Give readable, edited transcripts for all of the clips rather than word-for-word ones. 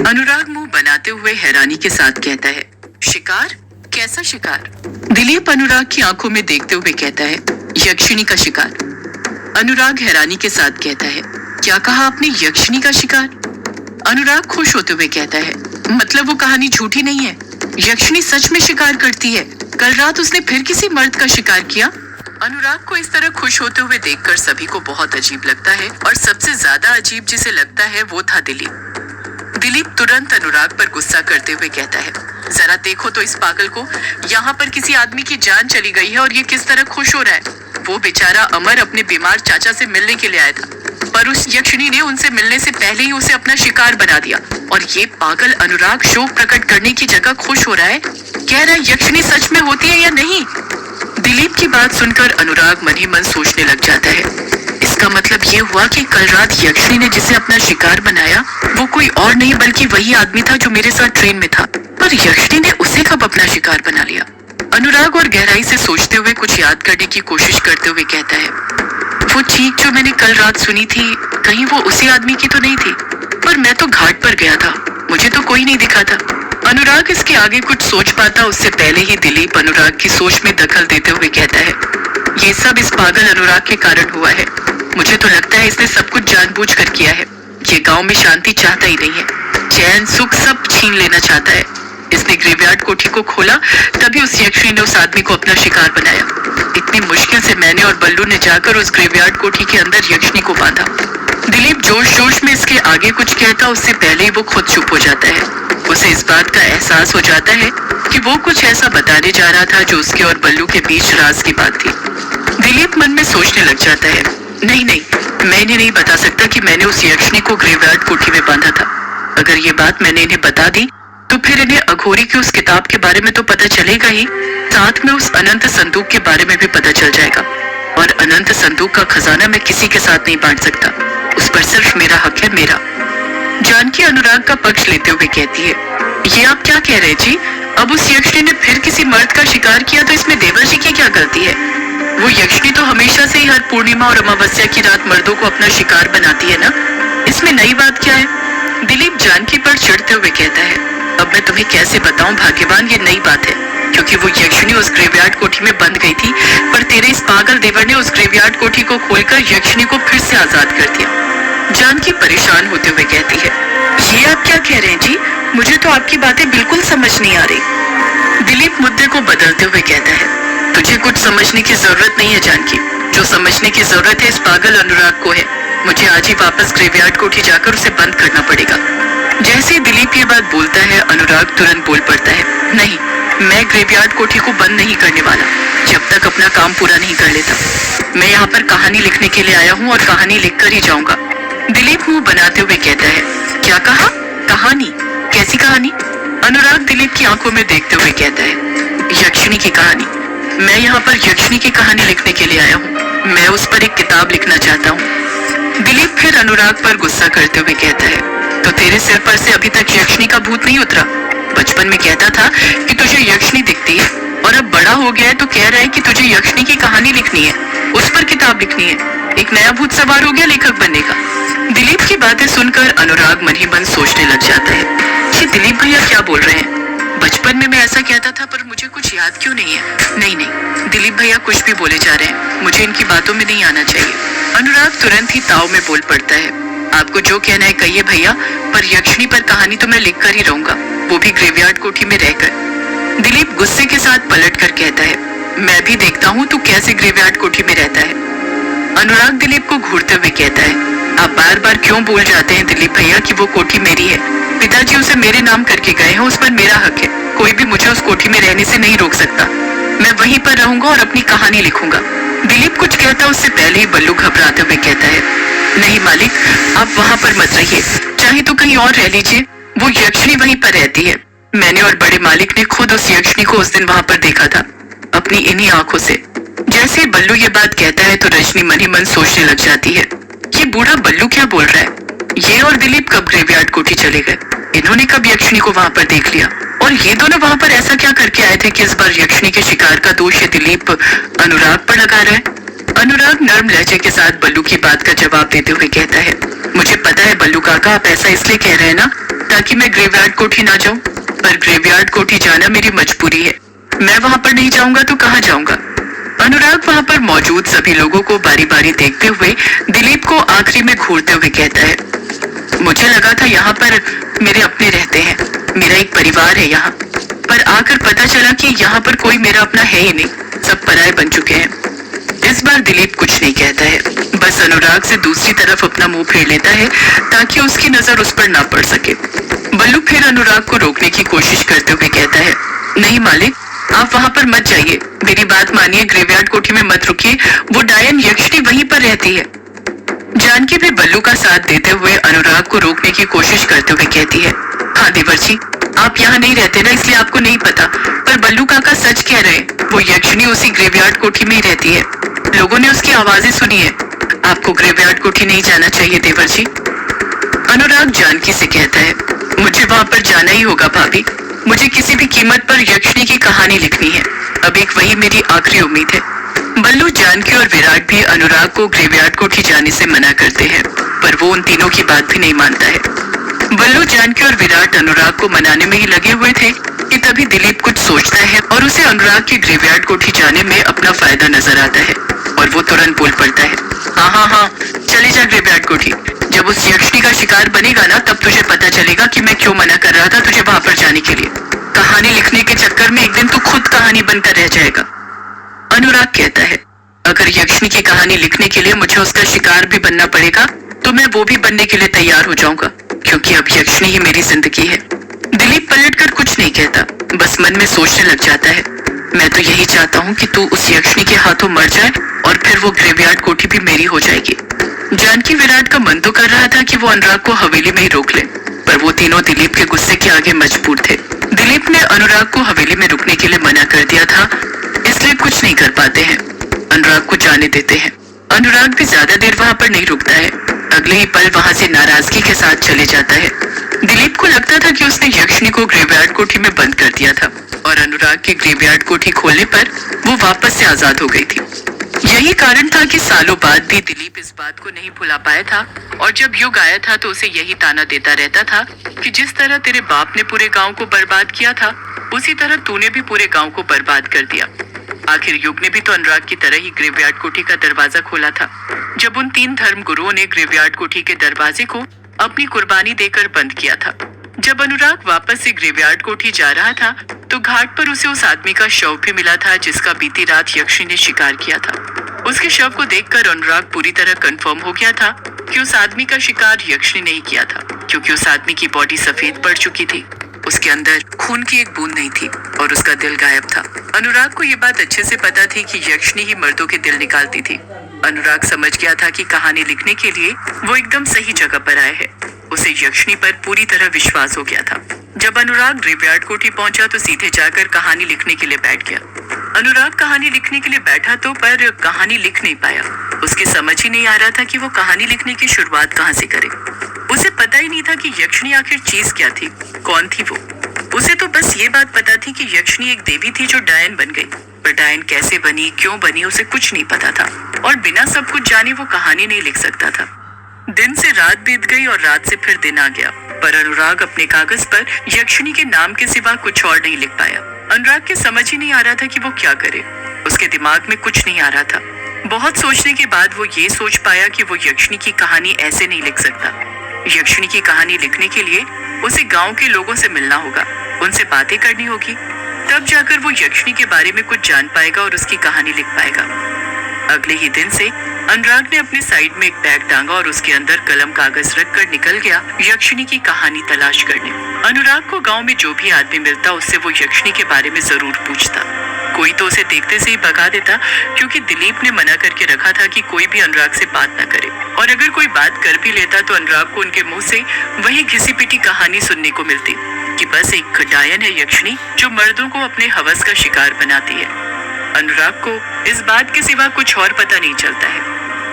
अनुराग मुंह बनाते हुए हैरानी के साथ कहता है, शिकार? कैसा शिकार? दिलीप अनुराग की आंखों में देखते हुए कहता है, यक्षिणी का शिकार। अनुराग हैरानी के साथ कहता है, क्या कहा आपने? यक्षिणी का शिकार? अनुराग खुश होते हुए कहता है, मतलब वो कहानी झूठी नहीं है, यक्षिणी सच में शिकार करती है। कल रात उसने फिर किसी मर्द का शिकार किया। अनुराग को इस तरह खुश होते हुए देखकर सभी को बहुत अजीब लगता है और सबसे ज्यादा अजीब जिसे लगता है वो था दिलीप। दिलीप तुरंत अनुराग पर गुस्सा करते हुए कहता है, जरा देखो तो इस पागल को, यहाँ पर किसी आदमी की जान चली गई है और ये किस तरह खुश हो रहा है। वो बेचारा अमर अपने बीमार चाचा से मिलने के लिए आया था, पर उस यक्षिणी ने उनसे मिलने से पहले ही उसे अपना शिकार बना दिया। और ये पागल अनुराग शोक प्रकट करने की जगह खुश हो रहा है, कह रहा है यक्षिणी सच में होती है या नहीं। दिलीप की बात सुनकर अनुराग मन ही मन सोचने लग जाता है, इसका मतलब ये हुआ कि कल रात यक्षिणी ने जिसे अपना शिकार बनाया वो कोई और नहीं बल्कि वही आदमी था जो मेरे साथ ट्रेन में था। पर यक्षिणी ने उसे कब अपना शिकार बना लिया? अनुराग और गहराई से सोचते हुए कुछ याद करने की कोशिश करते हुए कहता है, वो चीख जो मैंने कल रात सुनी थी, कहीं वो उसी आदमी की तो नहीं थी? पर मैं तो घाट पर गया था, मुझे तो कोई नहीं दिखा था। अनुराग इसके आगे कुछ सोच पाता उससे पहले ही दिलीप अनुराग की सोच में दखल देते हुए कहता है, ये सब इस पागल अनुराग के कारण हुआ है। मुझे तो लगता है इसने सब कुछ जानबूझकर किया है। ये गांव में शांति चाहता ही नहीं है, चैन सुख सब छीन लेना चाहता है। इसने ग्रेवयार्ड कोठी को खोला, तभी उस यक्षिणी ने उस आदमी को अपना शिकार बनाया। इतनी मुश्किल से मैंने और बल्लू ने जाकर उस ग्रेवयार्ड कोठी के अंदर यक्षिणी को बांधा। दिलीप जोश जोश में इसके आगे कुछ कहता उससे पहले ही वो खुद चुप हो जाता है। उसे इस बात का एहसास हो जाता है कि वो कुछ ऐसा बताने जा रहा था जो उसके और बल्लू के बीच राज की बात थी। दिलीप मन में सोचने लग जाता है, नहीं, मैं इन्हें नहीं बता सकता कि मैंने उस यक्षिणी को ग्रेवयार्ड कोठी में बांधा था। अगर ये बात मैंने इन्हें बता दी तो फिर इन्हें अघोरी की उस किताब के बारे में तो पता चलेगा ही, साथ में उस अनंत संदूक के बारे में भी पता चल जाएगा। और अनंत संदूक का खजाना मैं किसी के साथ नहीं बांट सकता, उस पर सिर्फ मेरा हक है, मेरा। जानकी अनुराग का पक्ष लेते हुए कहती है, ये आप क्या कह रहे जी? अब उस यक्षिणी ने फिर किसी मर्द का शिकार किया तो इसमें देवर जी की क्या गलती है? वो यक्षिणी तो हमेशा से ही हर पूर्णिमा और अमावस्या की रात मर्दों को अपना शिकार बनाती है ना, इसमें नई बात क्या है? दिलीप जानकी पर चिढ़ते हुए कहता है, अब मैं तुम्हें कैसे बताऊं भाग्यवान, ये नई बात है, क्योंकि वो यक्षिणी उस ग्रेवयार्ड कोठी में बंद गई थी, पर तेरे इस पागल देवर ने उस ग्रेवयार्ड कोठी को खोलकर यक्षिणी को फिर से आजाद कर दिया। जानकी परेशान होते हुए कहती है, ये आप क्या कह रहे हैं जी? मुझे तो आपकी बातें बिल्कुल समझ नहीं आ रही। दिलीप मुद्दे को बदलते हुए कहता है, तुझे कुछ समझने की जरूरत नहीं है जानकी, जो समझने की जरूरत है इस पागल अनुराग को है। मुझे आज ही वापस ग्रेवयार्ड कोठी जाकर उसे बंद करना पड़ेगा। जैसे ही दिलीप ये बात बोलता है, अनुराग तुरंत बोल पड़ता है, नहीं, मैं ग्रेवयार्ड कोठी को बंद नहीं करने वाला जब तक अपना काम पूरा नहीं कर लेता। मैं यहाँ पर कहानी लिखने के लिए आया हूँ और कहानी लिखकर ही जाऊंगा। दिलीप मुंह बनाते हुए कहता है, क्या कहा? कहानी? कैसी कहानी? अनुराग दिलीप की आंखों में देखते हुए कहता है, यक्षिणी की कहानी। मैं यहाँ पर यक्षिणी की कहानी लिखने के लिए आया हूँ, मैं उस पर एक किताब लिखना चाहता हूँ। दिलीप फिर अनुराग पर गुस्सा करते हुए कहता है, तो तेरे सिर पर से अभी तक यक्षिणी का भूत नहीं उतरा? बचपन में कहता था कि तुझे यक्षिणी दिखती है, और अब बड़ा हो गया है तो कह रहा है कि तुझे यक्षिणी की कहानी लिखनी है, उस पर किताब लिखनी है। एक नया भूत सवार हो गया लेखक बनने का। दिलीप की बातें सुनकर अनुराग मन ही मन सोचने लग जाता है, ये दिलीप भैया क्या बोल रहे हैं? बचपन में मैं ऐसा कहता था पर मुझे कुछ याद क्यों नहीं है? नहीं, दिलीप भैया कुछ भी बोले जा रहे हैं, मुझे इनकी बातों में नहीं आना चाहिए। अनुराग तुरंत ही ताव में बोल पड़ता है, आपको जो कहना है कहिए भैया, पर यक्षिणी पर कहानी तो मैं लिख कर ही रहूंगा, वो भी ग्रेवयार्ड कोठी में रहकर। दिलीप गुस्से के साथ पलट कर कहता है, मैं भी देखता हूँ तू कैसे ग्रेवयार्ड कोठी में रहता है। अनुराग दिलीप को घूरते हुए कहता है, आप बार बार क्यों बोल जाते हैं दिलीप भैया कि वो कोठी मेरी है? पिताजी उसे मेरे नाम करके गए हैं, उस पर मेरा हक है, कोई भी मुझे उस कोठी में रहने से नहीं रोक सकता। मैं वहीं पर रहूंगा और अपनी कहानी लिखूंगा। दिलीप कुछ कहता उससे पहले ही बल्लू घबराते हुए कहता है, नहीं मालिक, आप वहाँ पर मत रहिए, चाहे तो कहीं और रह लीजिए, वो यक्षिणी वहीं पर रहती है। मैंने और बड़े मालिक ने खुद उस यक्षिणी को उस दिन वहाँ पर देखा था, अपनी इन्हीं आंखों से। जैसे बल्लू ये बात कहता है तो रजनी मन ही मन सोचने लग जाती है, ये बूढ़ा बल्लू क्या बोल रहा है? ये और दिलीप कब ग्रेवयार्ड कोठी चले गए? इन्होंने कब यक्षिणी को वहाँ पर देख लिया? और ये दोनों वहाँ पर ऐसा क्या करके आए थे कि इस बार यक्षिणी के शिकार का दोष ये दिलीप अनुराग पर लगा रहा है? अनुराग नर्म लहजे के साथ बल्लू की बात का जवाब देते हुए कहता है, मुझे पता है बल्लू काका, आप ऐसा इसलिए कह रहे हैं ना ताकि मैं ग्रेवयार्ड कोठी ना जाऊं। पर ग्रेवयार्ड कोठी जाना मेरी मजबूरी है। मैं वहां पर नहीं जाऊंगा तो कहाँ जाऊंगा? अनुराग वहां पर मौजूद सभी लोगों को बारी बारी देखते हुए दिलीप को आखिरी में घूरते हुए कहता है, मुझे लगा था यहाँ पर मेरे अपने रहते हैं, मेरा एक परिवार है यहाँ, पर आकर पता चला कि यहाँ पर कोई मेरा अपना है ही नहीं, सब पराये बन चुके हैं। इस बार दिलीप कुछ नहीं कहता है, बस अनुराग से दूसरी तरफ अपना मुंह फेर लेता है ताकि उसकी नजर उस पर ना पड़ सके। बल्लू फिर अनुराग को रोकने की कोशिश करते हुए कहता है, नहीं मालिक, आप वहां पर मत जाइए, मेरी बात मानिए, ग्रेवयार्ड कोठी में मत रुकिए, वो डायन यक्षिणी वहीं पर रहती है। जानकी भी बल्लू का साथ देते हुए अनुराग को रोकने की कोशिश करते हुए कहती है, हाँ देवर जी, आप यहाँ नहीं रहते ना, इसलिए आपको नहीं पता, पर बल्लू काका सच कह रहे हैं, वो यक्षिणी उसी ग्रेवयार्ड कोठी में ही रहती है। लोगों ने उसकी आवाजें सुनी है। आपको ग्रेवयार्ड कोठी नहीं जाना चाहिए देवर जी। अनुराग जानकी से कहता है, मुझे वहां पर जाना ही होगा भाभी, मुझे किसी भी कीमत पर यक्षिणी की कहानी लिखनी है, अब एक वही मेरी आखिरी उम्मीद है। बल्लू, जानकी और विराट भी अनुराग को ग्रेवयार्ड कोठी जाने से मना करते हैं, पर वो उन तीनों की बात भी नहीं मानता है। बल्लू, जानकी और विराट अनुराग को मनाने में ही लगे हुए थे कि तभी दिलीप कुछ सोचता है और उसे अनुराग के ग्रेवयार्ड कोठी जाने में अपना फायदा नजर आता है और वो तुरंत बोल पड़ता है, हाँ हाँ हाँ, चले जा ग्रेवयार्ड कोठी, जब उस यक्षिणी का शिकार बनेगा ना, तब तुझे पता चलेगा कि मैं क्यों मना कर रहा था तुझे वहां पर जाने के लिए। कहानी लिखने के चक्कर में एक दिन तू खुद कहानी बनकर रह जाएगा। अनुराग कहता है, अगर यक्षिणी की कहानी लिखने के लिए मुझे उसका शिकार भी बनना पड़ेगा तो मैं वो भी बनने के लिए तैयार हो जाऊंगा, क्योंकि अब यक्षिणी ही मेरी जिंदगी है। दिलीप पलटकर कुछ नहीं कहता, बस मन में सोचने लग जाता है, मैं तो यही चाहता हूँ कि तू उस यक्षिणी के हाथों मर जाए और फिर वो ग्रेवयार्ड कोठी भी मेरी हो जाएगी। जानकी विराट का मन तो कर रहा था कि वो अनुराग को हवेली में ही रोक ले, पर वो तीनों दिलीप के गुस्से के आगे मजबूर थे। दिलीप ने अनुराग को हवेली में रुकने के लिए मना कर दिया था, इसलिए कुछ नहीं कर पाते हैं, अनुराग को जाने देते हैं। अनुराग भी ज्यादा देर वहां पर नहीं रुकता है, अगले ही पल वहां से नाराजगी के साथ चले जाता है। दिलीप को लगता था कि उसने यक्षिणी को ग्रेवयार्ड कोठी में बंद कर दिया था और अनुराग के ग्रेवयार्ड कोठी खोलने पर वो वापस से आजाद हो गई थी। यही कारण था कि सालों बाद भी दिलीप इस बात को नहीं भुला पाया था और जब युग आया था तो उसे यही ताना देता रहता था कि जिस तरह तेरे बाप ने पूरे गांव को बर्बाद किया था, उसी तरह तूने भी पूरे गांव को बर्बाद कर दिया। आखिर युग ने भी तो अनुराग की तरह ही ग्रेवयार्ड कोठी का दरवाजा खोला था। जब उन 3 धर्म गुरुओं ने ग्रेवयार्ड कोठी के दरवाजे को अपनी कुर्बानी देकर बंद किया था। जब अनुराग वापस से ग्रेवयार्ड कोठी जा रहा था तो घाट पर उसे उस आदमी का शव भी मिला था जिसका बीती रात यक्षिणी ने शिकार किया था। उसके शव को देखकर अनुराग पूरी तरह कंफर्म हो गया था कि उस आदमी का शिकार यक्षिणी ने ही किया था, क्योंकि उस आदमी की बॉडी सफेद पड़ चुकी थी, उसके अंदर खून की एक बूंद नहीं थी और उसका दिल गायब था। अनुराग को ये बात अच्छे से पता थी कि यक्षिणी ही मर्दों के दिल निकालती थी। अनुराग समझ गया था कि कहानी लिखने के लिए वो एकदम सही जगह पर आए हैं। उसे यक्षिणी पर पूरी तरह विश्वास हो गया था। जब अनुराग ग्रेवयार्ड कोठी पहुंचा तो सीधे जाकर कहानी लिखने के लिए बैठ गया। अनुराग कहानी लिखने के लिए बैठा तो पर कहानी लिख नहीं पाया। उसकी समझ ही नहीं आ रहा था कि वो कहानी लिखने की शुरुआत कहाँ से करे। उसे पता ही नहीं था कि यक्षिणी आखिर चीज क्या थी, कौन थी वो। उसे तो बस ये बात पता थी कि यक्षिणी एक देवी थी जो डायन बन गई, पर डायन कैसे बनी, क्यों बनी, उसे कुछ नहीं पता था और बिना सब कुछ जाने वो कहानी नहीं लिख सकता था। दिन से रात बीत गई और रात से फिर दिन आ गया, पर अनुराग अपने कागज पर यक्षिणी के नाम के सिवा कुछ और नहीं लिख पाया। अनुराग के समझ ही नहीं आ रहा था कि वो क्या करे। उसके दिमाग में कुछ नहीं आ रहा था। बहुत सोचने के बाद वो ये सोच पाया कि वो यक्षिणी की कहानी ऐसे नहीं लिख सकता। यक्षिणी की कहानी लिखने के लिए उसे गांव के लोगों से मिलना होगा, उनसे बातें करनी होगी, तब जाकर वो यक्षिणी के बारे में कुछ जान पाएगा और उसकी कहानी लिख पाएगा। अगले ही दिन से अनुराग ने अपने साइड में एक बैग टांगा और उसके अंदर कलम कागज रखकर निकल गया यक्षिणी की कहानी तलाश करने। अनुराग को गांव में जो भी आदमी मिलता उससे वो यक्षिणी के बारे में जरूर पूछता। कोई तो उसे देखते से ही भगा देता, क्योंकि दिलीप ने मना करके रखा था कि कोई भी अनुराग से बात न करे, और अगर कोई बात कर भी लेता तो अनुराग को उनके मुंह से वही घिसी पिटी कहानी सुनने को मिलती कि बस एक डायन है यक्षिणी जो मर्दों को अपने हवस का शिकार बनाती है। अनुराग को इस बात के सिवा कुछ और पता नहीं चलता है।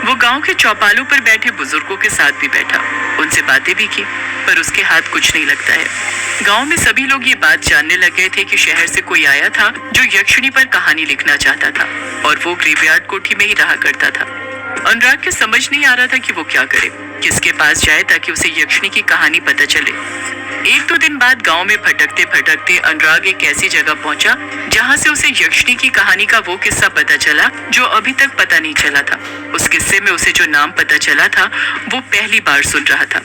वो गांव के चौपालों पर बैठे बुजुर्गों के साथ भी बैठा, उनसे बातें भी की, पर उसके हाथ कुछ नहीं लगता है। गांव में सभी लोग ये बात जानने लग गए थे कि शहर से कोई आया था जो यक्षिणी पर कहानी लिखना चाहता था और वो ग्रेवयार्ड कोठी में ही रहा करता था। अनुराग के समझ नहीं आ रहा था कि वो क्या करे, किसके पास जाए ताकि उसे यक्षिणी की कहानी पता चले। एक दो दिन बाद गांव में भटकते भटकते अनुराग एक ऐसी जगह पहुंचा जहां से उसे यक्षिणी की कहानी का वो किस्सा पता चला जो अभी तक पता नहीं चला था। उस किस्से में उसे जो नाम पता चला था वो पहली बार सुन रहा था।